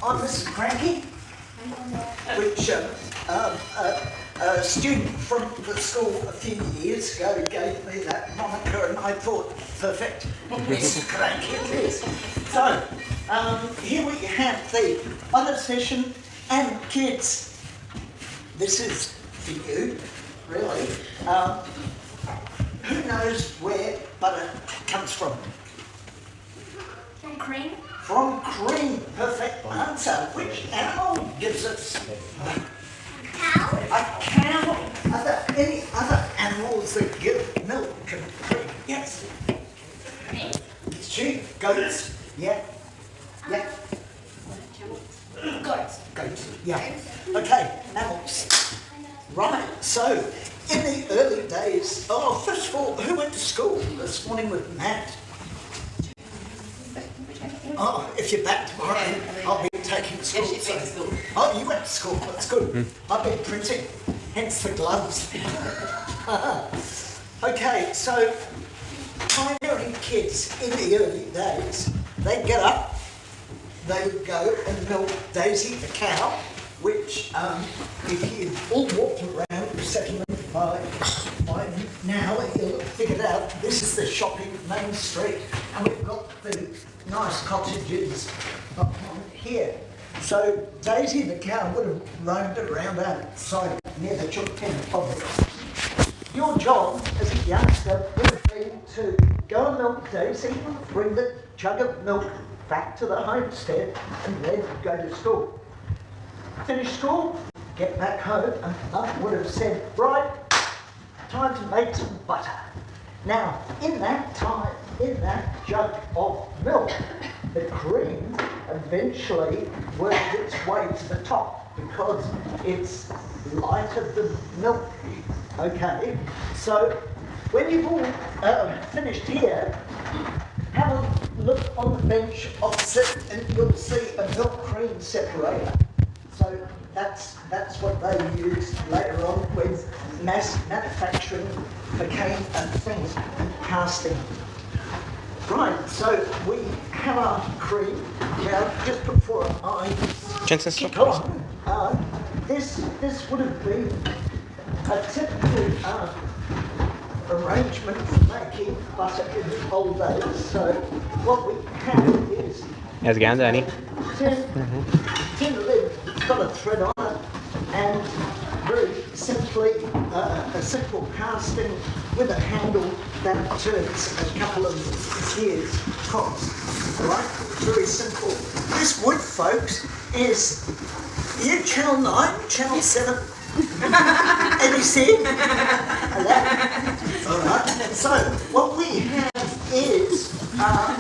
I'm Mrs. Cranky, which a student from the school a few years ago gave me that moniker, and I thought, perfect, Mrs. Cranky it is. So, here we have the butter session, and kids, this is for you, really. Who knows where butter comes from? From cream. From cream. Perfect answer. Which animal gives us? Cow. A cow. Are there any other animals that give milk and cream? Yes. Sheep. Goats. Yeah. Yeah. Goats. Goats. Yeah. Okay. Mammals. Right. So, in the early days, first of all, who went to school this morning with Matt? Oh, if you're back tomorrow, I'll be taking school. Oh, you went to school, that's good. I've been printing, hence the gloves. Okay, so pioneering kids in the early days, they'd get up, they would go and milk Daisy the cow, which if you'd all walked around the settlement by now, you'll have figured out this is the shopping main street, and we've got the nice cottages up on here. So Daisy the cow would have roamed around outside near the chook pen of it. Your job as a youngster would have been to go and milk Daisy, bring the jug of milk back to the homestead, and then go to school. Finish school, get back home, and Mum would have said, right, time to make some butter. Now, in that time, in that jug of milk, the cream eventually worked its way to the top because it's lighter than milk. Okay, so when you've all finished here, have a look on the bench opposite and you'll see a milk cream separator. So that's what they used later on when mass manufacturing became a thing in casting. Right, so we have our cream. Now, just before I kick on, this would have been a typical arrangement for making butter in the old days. So what we have is tin lid. It's got a thread on it, and very simply a simple casting with a handle that turns a couple of gears across. Right? Very simple. This wood, folks, is you Channel 9, Channel 7, anything? Alright. So what we have is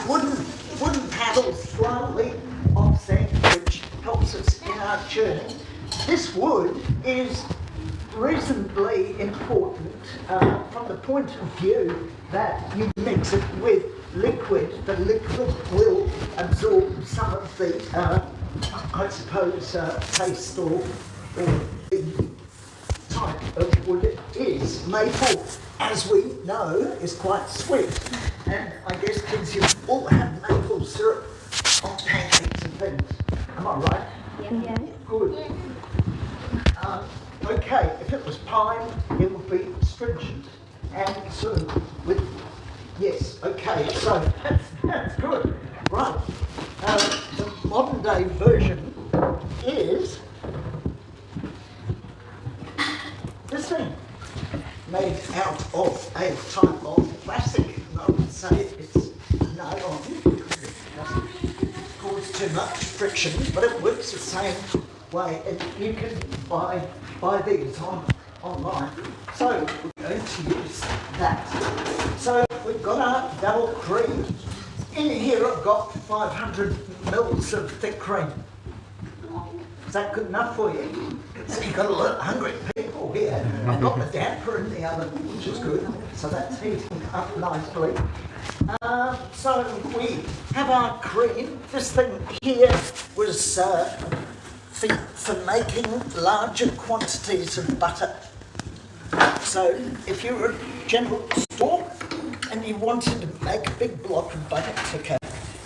wooden paddles slowly offset, which helps us in our churning. This wood is reasonably important from the point of view that you mix it with liquid. The liquid will absorb some of the, I suppose, taste or the type of wood it is. Maple, as we know, is quite sweet. And I guess kids, you all have maple syrup on pancakes and things. Am I right? Yeah. Good. Okay, if it was pine, it would be stringent and sort of with, yes, okay, so that's good. Right, the modern day version is this thing, made out of a type of plastic. I would say it's nylon. It doesn't cause too much friction, but it works the same way, and you can buy these online. So we're going to use that. So we've got our double cream. In here I've got 500 mils of thick cream. Is that good enough for you? So you've got a lot of hungry people here. I've got the damper in the oven, which is good. So that's heating up nicely. So we have our cream. This thing here was for making larger quantities of butter. So if you were a general store and you wanted to make a big block of butter,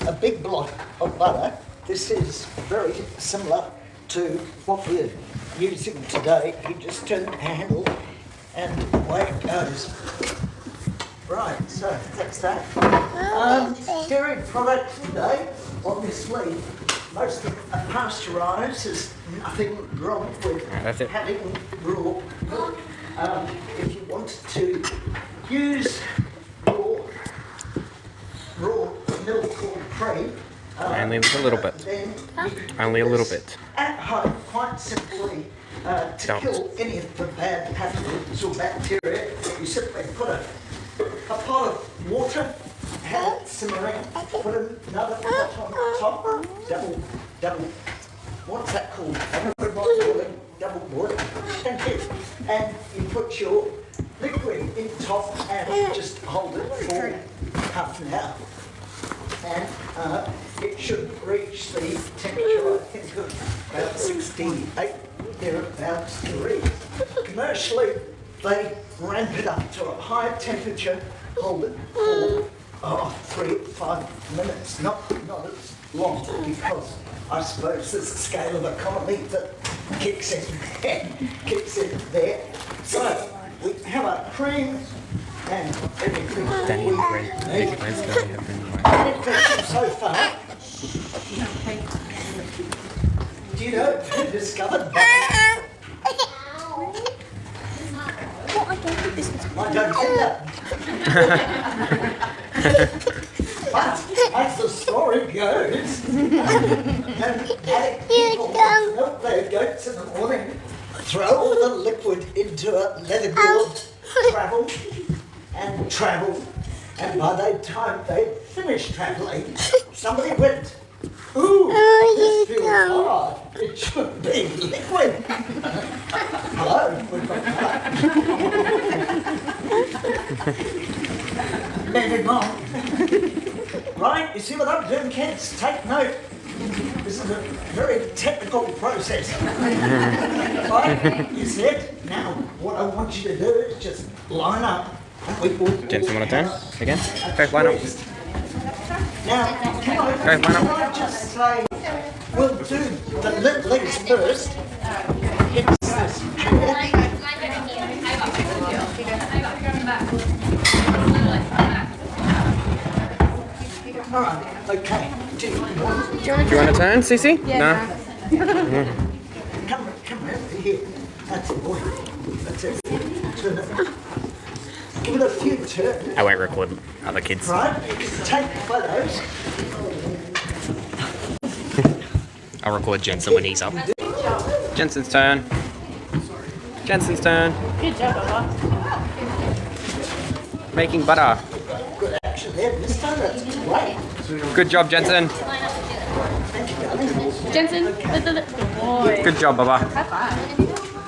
a big block of butter, this is very similar to what we're using today. You just turn the handle and away it goes. Right, so that's that. Dairy products today, obviously, most of pasteurised. There's nothing wrong with having raw milk. If you wanted to use raw milk or cream, only a little bit. Only a little bit. At home, quite simply, to kill any of the bad pathogens or bacteria, you simply put a pot of water, have it simmering, put another pot on top, double, what's that called? Double boiling, thank you. And you put your liquid in top and just hold it for half an hour. And it should reach the temperature, I think, of about 68 thereabouts degrees. Commercially, they ramp it up to a higher temperature, hold it for 3 or 5 minutes, not as long, because I suppose there's a scale of economy that kicks in there. So we have our cream and everything. Danny and Brent. Any questions so far? Do you know who discovered butter? I don't get that. But as the story goes, people milk their goats in the morning, throw all the liquid into a leather gourd, travel, and by the time they finished travelling, somebody went, "Ooh, this feels hard. It should be liquid." Hello, we've got that. Moving on. Right, you see what I'm doing, kids? Take note. This is a very technical process. Right, you see it? Now, what I want you to do is just line up. Gents, you want to turn again? Go, line up. Now, can I just say, we'll do the legs first. It's this chair. Alright, okay. Do you want to turn, Cece? Yeah. No? Come over here. That's it, boy. That's it. Turn it. Give it a few turns. I won't record other kids. Right, you can take photos. I'll record Jensen when he's up. Jensen's turn. Jensen's turn. Good job, Baba. Making butter. Good action there this time. That's great. Good job, Jensen. Thank you, darling. Jensen, good boy. Good job, Baba. High five.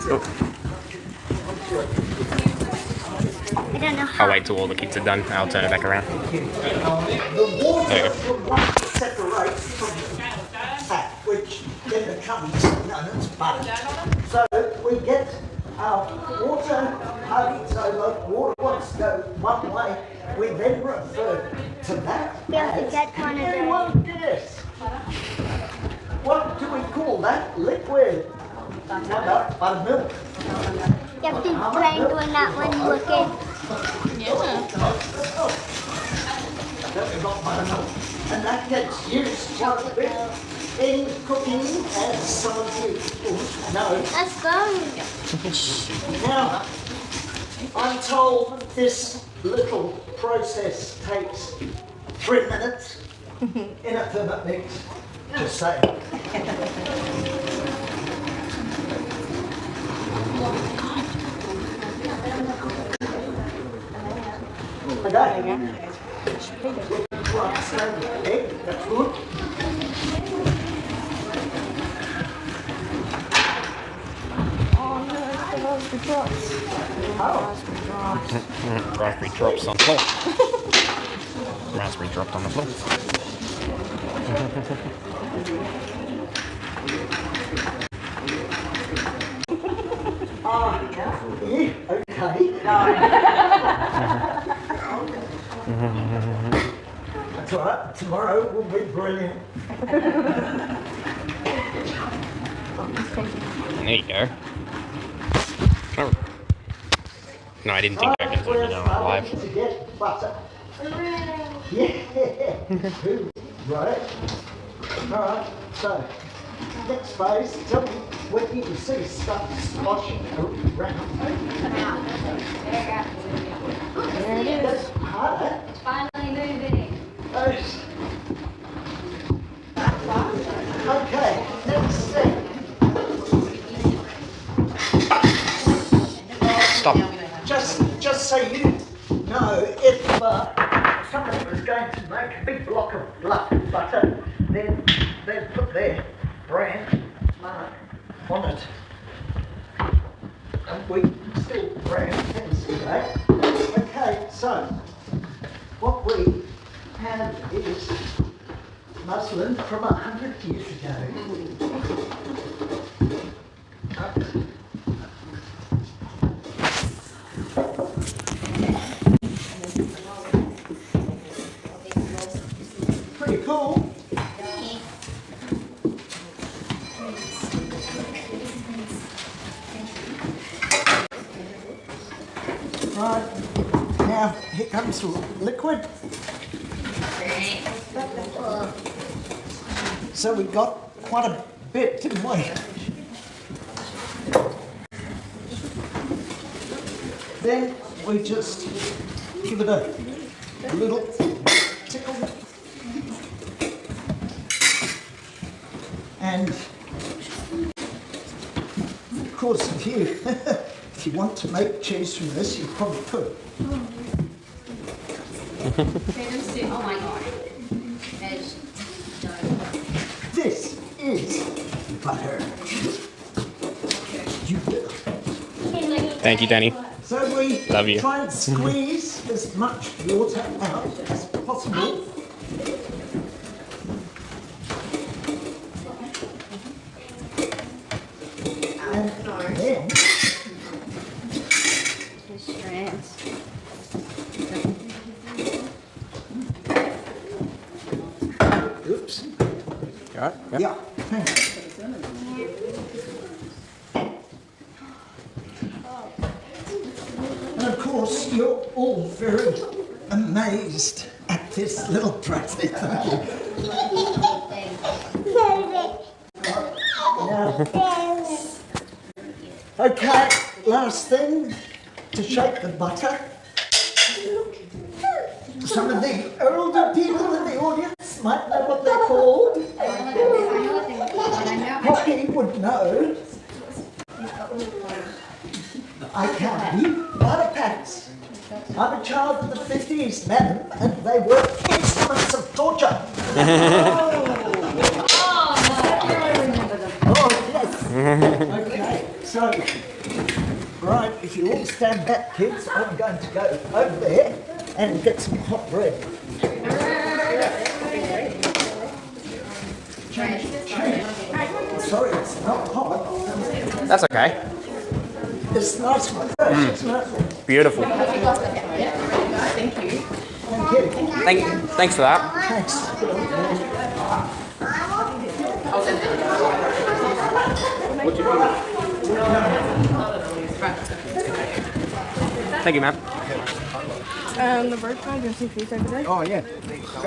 Oh, I don't know I'll wait till all the kids are done. I'll turn it back around. The water will want to separate from the fat, which then becomes known as butter. So we get our water parties over, water wants to go one way, we then refer to that as, anyone guess? What do we call that liquid? Buttermilk. You have to try and doing that when you look in. And that gets used quite a bit in cooking, as some of you know. Let's go. Now, I'm told this little process takes 3 minutes in a Thermomix. Just saying. Okay. Egg, that's good. Raspberry drops on the floor. Raspberry dropped on the floor. Okay. That's all right. Tomorrow will be brilliant. Demostration. There you go. Oh. No, I didn't think I could do it live. To get butter. Yeah. Right. Alright, so next phase, tell me when you can see stuff sloshing around. There it is. That's harder. It's finally moving. Okay, next thing. Stop. Just so you know, if somebody was going to make a big block of butter, then they'd put their brand mark on it. And we still brand things today. Okay, so what we have is muslin from 100 years ago. Pretty cool. Right, now here comes the liquid. So we got quite a bit, didn't we? Then we just give it a little tickle. And of course, if you want to make cheese from this, you probably could. Oh my god. This is butter. You do. Thank you, Danny. So we Love you. try and squeeze as much water out as possible. And then oops. Got it? Yeah. Thanks. And of course, you're all very amazed at this little process, aren't you? Okay, last thing, to shake the butter. Some of the older people in the audience might know what they're called. Poppy would know. I can be butter pats. I'm a child of the 50s, madam, and they were instruments of torture. Oh, yes. Okay, so, right, if you all stand back, kids, I'm going to go over there and get some hot bread. Sorry, it's not hot. That's okay. It's nice one. It's nice one. Beautiful. Thank you. Thanks for that. Thanks. Thank you, ma'am. The bird kind of see food over there. Oh, yeah.